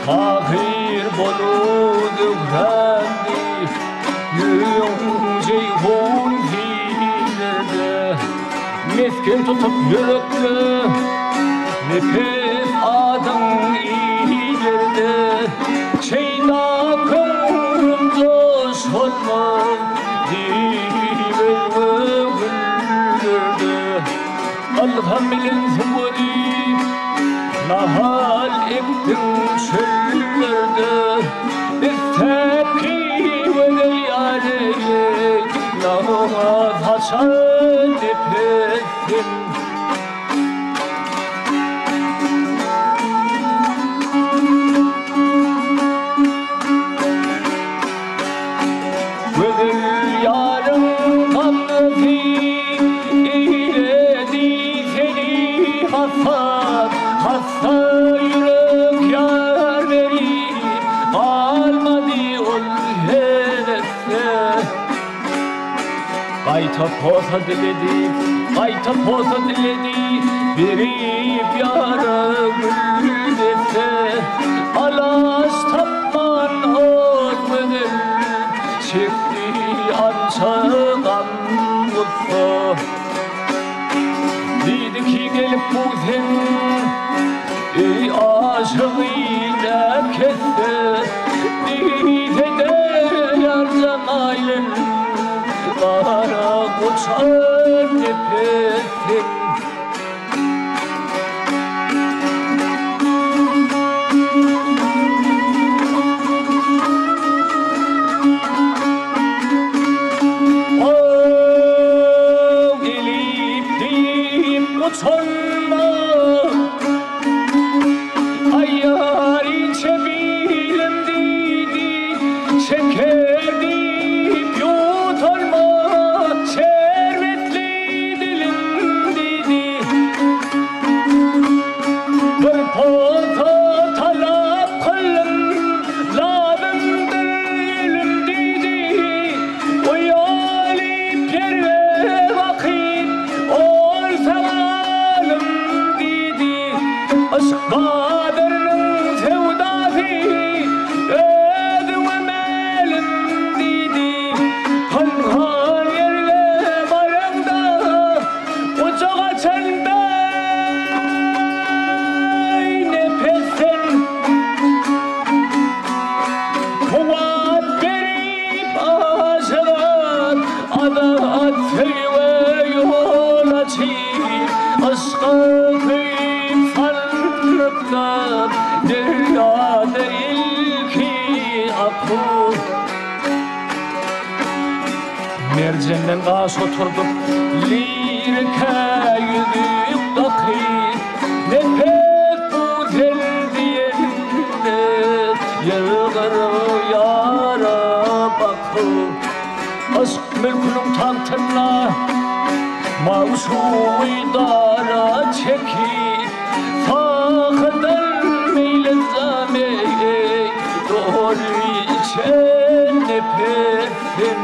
tahir boludu grandi Ceyhun hilerde Mesken tutup yürekte Nefes adam ileride Şeyda kıvrımda solma Diver ve güllerde Allah'ım bilin zımbali Nahal ettim çöllerde İstepki ve deyareye Namaz haçan nefesim Gözül yarım kanlı İledi seni hasta yürek yar verip Almadı ol hevesle Kayta posa diledi Verip yara gül dese Alas tapman olmadı Çekti ançağam mutlu Dedi ki gelip bu sen Ey aşığıyla kesse Dedi de yardım aylın Bana uçar nefesim Oh elip deyip uçanma Ay yarin çebilim dedi Şeker deyip yutarma Şerbetli dilim dedi Bir poza talap kılım Labımdır elim dedi Uyalip yerve vakit Olsa alım dedi Aşk kaderinin sevdası Özüme melim dedi Kankan yerle barımda Uçağa çelbey nefesin Kuvat verip aşılar Adat ve yol açıp Aşka kıyıp sarıklar Derya değil ki akıl Mercan'dan kaş oturdum Lirke yüzüp dakik Nefes bu zendiyende Yılgır yara bakıp Aşk mülkünün tahtına Mavşu idara çekip Fakıdır meylezame Doğru içen nefesim